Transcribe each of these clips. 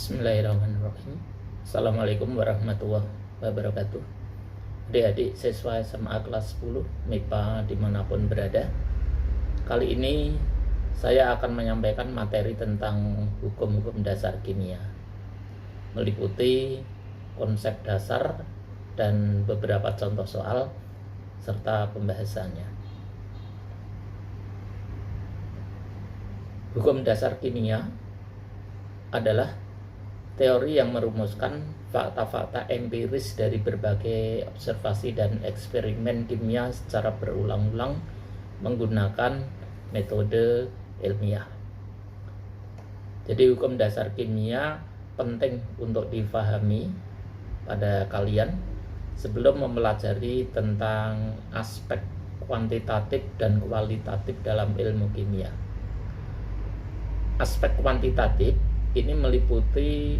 Bismillahirrahmanirrahim. Assalamualaikum warahmatullahi wabarakatuh. Adik-adik siswa SMA kelas 10 MIPA dimanapun berada, kali ini saya akan menyampaikan materi tentang hukum-hukum dasar kimia, meliputi konsep dasar dan beberapa contoh soal serta pembahasannya. Hukum dasar kimia adalah teori yang merumuskan fakta-fakta empiris dari berbagai observasi dan eksperimen kimia secara berulang-ulang menggunakan metode ilmiah. Jadi hukum dasar kimia penting untuk difahami pada kalian sebelum mempelajari tentang aspek kuantitatif dan kualitatif dalam ilmu kimia. Aspek kuantitatif ini meliputi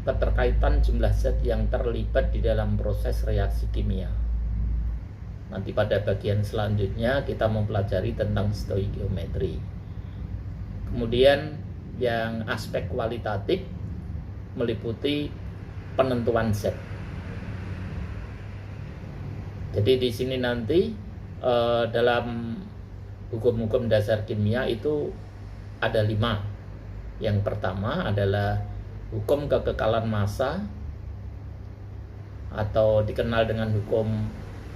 keterkaitan jumlah zat yang terlibat di dalam proses reaksi kimia. Nanti pada bagian selanjutnya kita mempelajari tentang stoikiometri. Kemudian yang aspek kualitatif meliputi penentuan zat. Jadi di sini nanti dalam hukum-hukum dasar kimia itu ada 5. Yang pertama adalah hukum kekekalan massa atau dikenal dengan hukum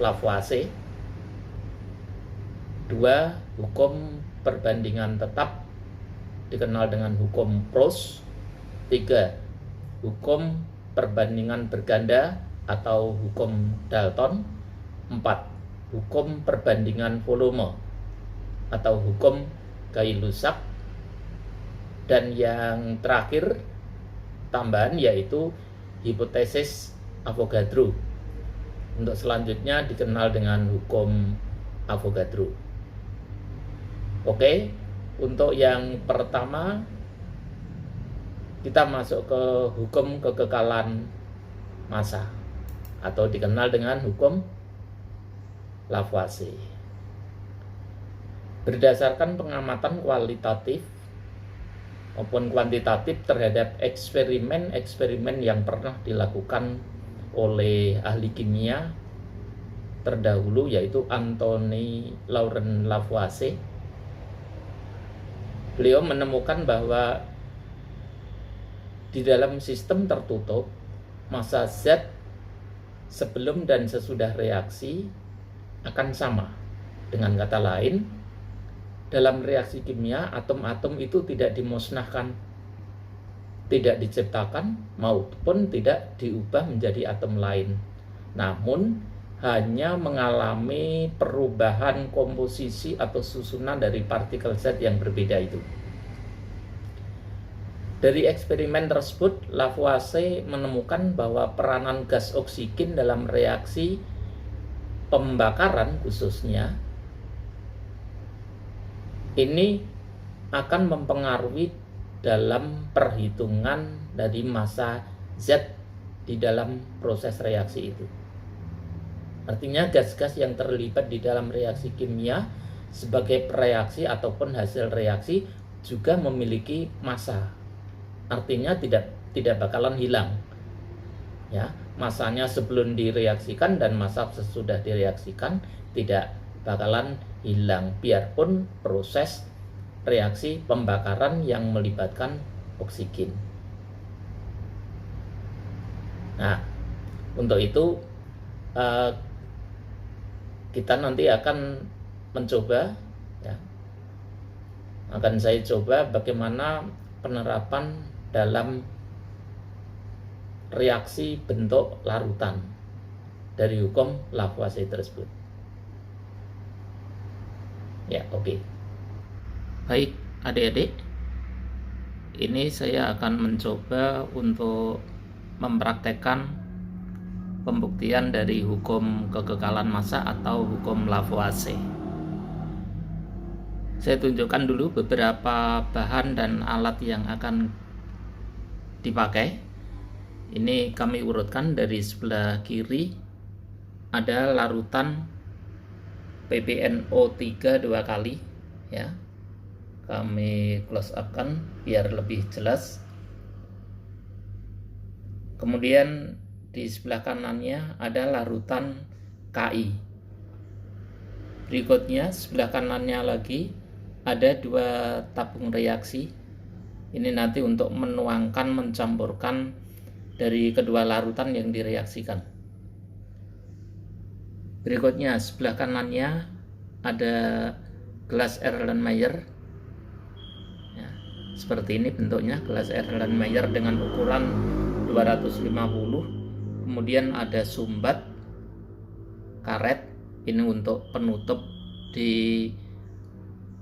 Lavoisier. 2. Hukum perbandingan tetap dikenal dengan hukum Proust. 3. Hukum perbandingan berganda atau hukum Dalton. 4. Hukum perbandingan volume atau hukum Gay-Lussac. Dan yang terakhir tambahan yaitu hipotesis Avogadro. Untuk selanjutnya dikenal dengan hukum Avogadro. Oke, untuk yang pertama kita masuk ke hukum kekekalan massa atau dikenal dengan hukum Lavoisier. Berdasarkan pengamatan kualitatif maupun kuantitatif terhadap eksperimen-eksperimen yang pernah dilakukan oleh ahli kimia terdahulu yaitu Antoine Laurent Lavoisier. Beliau menemukan bahwa di dalam sistem tertutup massa zat sebelum dan sesudah reaksi akan sama. Dengan kata lain, dalam reaksi kimia, atom-atom itu tidak dimusnahkan, tidak diciptakan, maupun tidak diubah menjadi atom lain. Namun, hanya mengalami perubahan komposisi atau susunan dari partikel zat yang berbeda itu. Dari eksperimen tersebut, Lavoisier menemukan bahwa peranan gas oksigen dalam reaksi pembakaran khususnya ini akan mempengaruhi dalam perhitungan dari massa zat di dalam proses reaksi itu. Artinya gas-gas yang terlibat di dalam reaksi kimia sebagai reaksi ataupun hasil reaksi juga memiliki massa. Artinya tidak bakalan hilang. Ya, massanya sebelum direaksikan dan massa sesudah direaksikan tidak bakalan hilang biarpun proses reaksi pembakaran yang melibatkan oksigen. Nah, untuk itu kita nanti akan mencoba ya. Akan saya coba bagaimana penerapan dalam reaksi bentuk larutan dari hukum Lavoisier tersebut. Ya, oke. Baik, adik-adik. Ini saya akan mencoba untuk mempraktekkan pembuktian dari hukum kekekalan massa atau hukum Lavoisier. Saya tunjukkan dulu beberapa bahan dan alat yang akan dipakai. Ini kami urutkan dari sebelah kiri. Ada larutan PbNO3 2 kali ya. Kami close up kan biar lebih jelas. Kemudian di sebelah kanannya ada larutan Ki. Berikutnya sebelah kanannya lagi ada 2 tabung reaksi. Ini nanti untuk menuangkan, mencampurkan dari kedua larutan yang direaksikan. Berikutnya sebelah kanannya ada gelas Erlenmeyer. Ya, seperti ini bentuknya, gelas Erlenmeyer dengan ukuran 250. Kemudian ada sumbat karet, ini untuk penutup di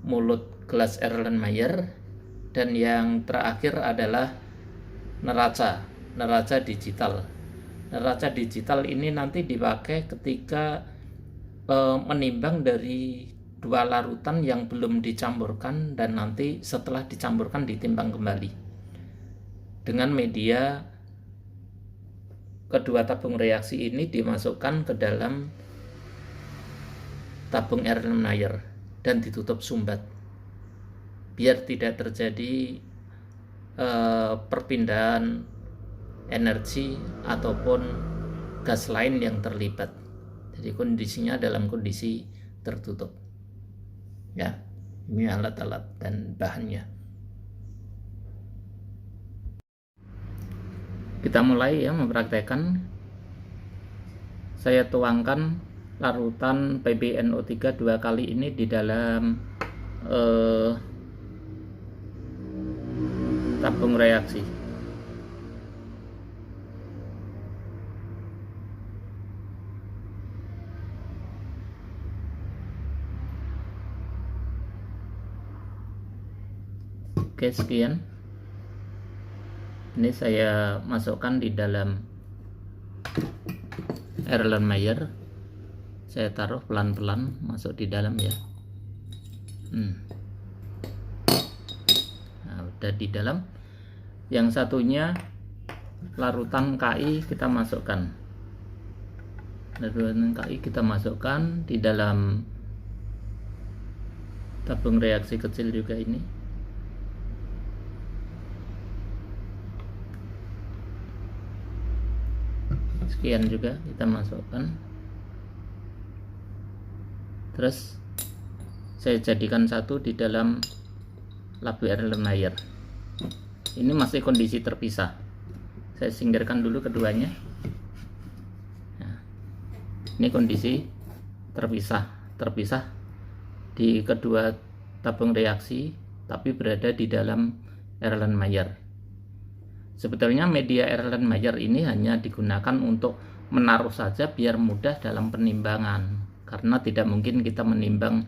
mulut gelas Erlenmeyer. Dan yang terakhir adalah neraca digital. Neraca digital ini nanti dipakai ketika menimbang dari 2 larutan yang belum dicampurkan, dan nanti setelah dicampurkan ditimbang kembali dengan media. Kedua tabung reaksi ini dimasukkan ke dalam tabung Erlenmeyer dan ditutup sumbat biar tidak terjadi perpindahan energi ataupun gas lain yang terlibat. Jadi kondisinya dalam kondisi tertutup. Ya, ini alat-alat dan bahannya. Kita mulai ya mempraktekkan. Saya tuangkan larutan PbNO3 2 kali ini di dalam tabung reaksi. Oke, sekian. Ini saya masukkan di dalam Erlenmeyer. Saya taruh pelan-pelan masuk di dalam ya. Nah, udah di dalam. Yang satunya larutan Ki kita masukkan. Larutan Ki kita masukkan di dalam tabung reaksi kecil juga ini. Sekian juga kita masukkan. Terus saya jadikan satu di dalam labu Erlenmeyer. Ini masih kondisi terpisah. Saya singkirkan dulu keduanya. Nah, ini kondisi terpisah di kedua tabung reaksi, tapi berada di dalam Erlenmeyer. Sebetulnya media Erlenmeyer ini hanya digunakan untuk menaruh saja biar mudah dalam penimbangan, karena tidak mungkin kita menimbang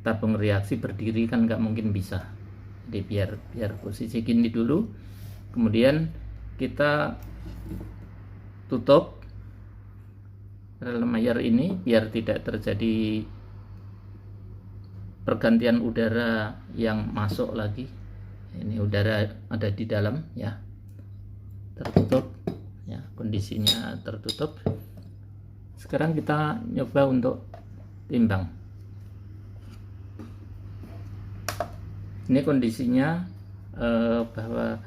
tabung reaksi berdiri, kan nggak mungkin bisa. Jadi biar posisi gini dulu, kemudian kita tutup Erlenmeyer ini biar tidak terjadi pergantian udara yang masuk lagi. Ini udara ada di dalam ya. Tertutup ya, kondisinya tertutup. Sekarang kita nyoba untuk timbang. Ini kondisinya bahwa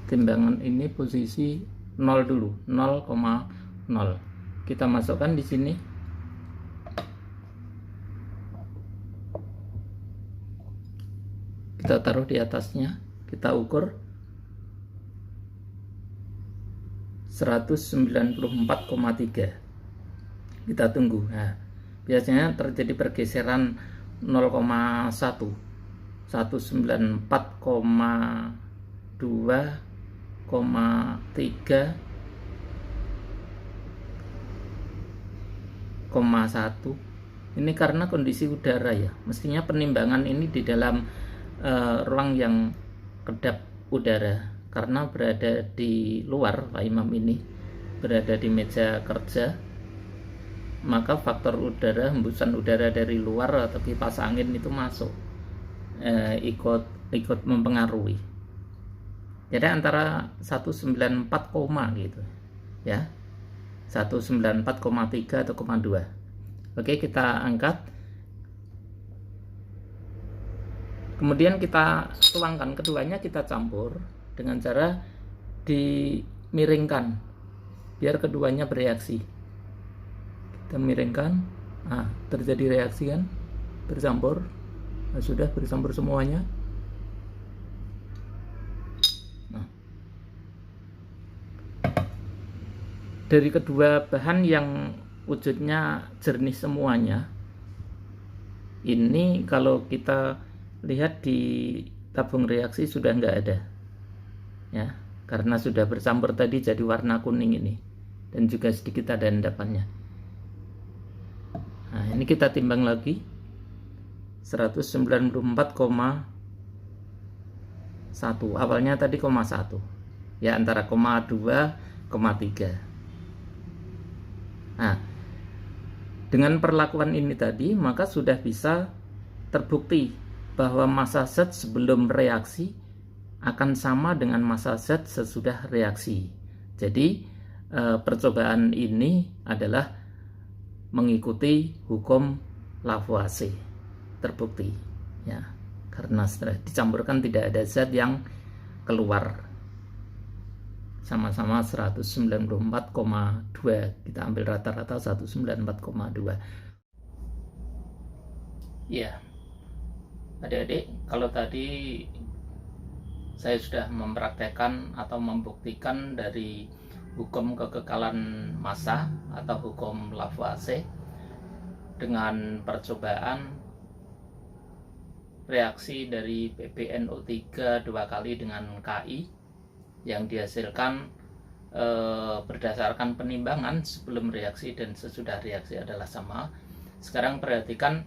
timbangan ini posisi 0 dulu, 0,0. Kita masukkan di sini. Kita taruh di atasnya, kita ukur 194,3. Kita tunggu. Nah, biasanya terjadi pergeseran 0,1, 194,2, 3,1. Ini karena kondisi udara ya. Mestinya penimbangan ini di dalam ruang yang kedap udara. Karena berada di luar, Pak Imam ini berada di meja kerja, maka faktor udara, hembusan udara dari luar atau kipas angin itu masuk, ikut mempengaruhi. Jadi antara 194, gitu ya, 194,3 atau 0,2. Oke, kita angkat, kemudian kita tuangkan keduanya, kita campur dengan cara dimiringkan biar keduanya bereaksi. Kita miringkan, nah terjadi reaksi kan, bercampur. Nah, sudah bercampur semuanya. Nah, dari kedua bahan yang wujudnya jernih semuanya, ini kalau kita lihat di tabung reaksi sudah nggak ada, ya, karena sudah bercampur tadi jadi warna kuning ini, dan juga sedikit ada endapannya. Nah, ini kita timbang lagi 194,1. Awalnya tadi 0,1. Ya, antara 0,2, 0,3. Nah, dengan perlakuan ini tadi, maka sudah bisa terbukti bahwa massa zat sebelum reaksi akan sama dengan massa zat sesudah reaksi. Jadi, percobaan ini adalah mengikuti hukum Lavoisier, terbukti, ya, karena setelah dicampurkan tidak ada zat yang keluar. Sama-sama 194,2, kita ambil rata-rata 194,2. Ya, adik-adik, kalau tadi saya sudah mempraktekkan atau membuktikan dari hukum kekekalan massa atau hukum Lavoisier dengan percobaan reaksi dari PbNO3 2 kali dengan Ki yang dihasilkan berdasarkan penimbangan sebelum reaksi dan sesudah reaksi adalah sama. Sekarang perhatikan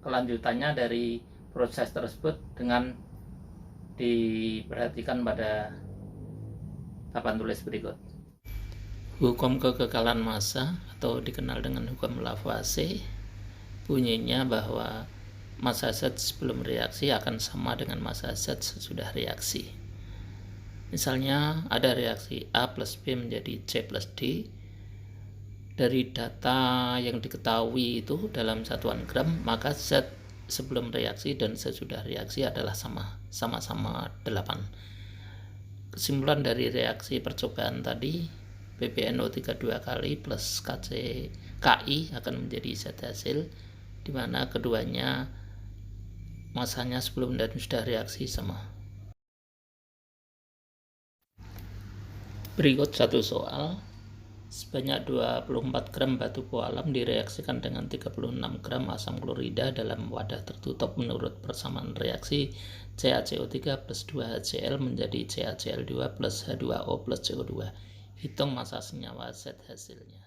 kelanjutannya dari proses tersebut dengan diperhatikan pada papan tulis berikut. Hukum kekekalan massa atau dikenal dengan hukum Lavoisier bunyinya bahwa massa zat sebelum reaksi akan sama dengan massa zat sesudah reaksi. Misalnya ada reaksi A plus B menjadi C plus D. Dari data yang diketahui itu dalam satuan gram, maka zat sebelum reaksi dan sesudah reaksi adalah sama-sama 8. Kesimpulan dari reaksi percobaan tadi, PbNO3 2 kali plus Ki akan menjadi zat hasil, di mana keduanya masanya sebelum dan sudah reaksi sama. Berikut satu soal. Sebanyak 24 gram batu koalam direaksikan dengan 36 gram asam klorida dalam wadah tertutup menurut persamaan reaksi CaCO3 plus 2HCl menjadi CaCl2 plus H2O plus CO2. Hitung massa senyawa zat hasilnya.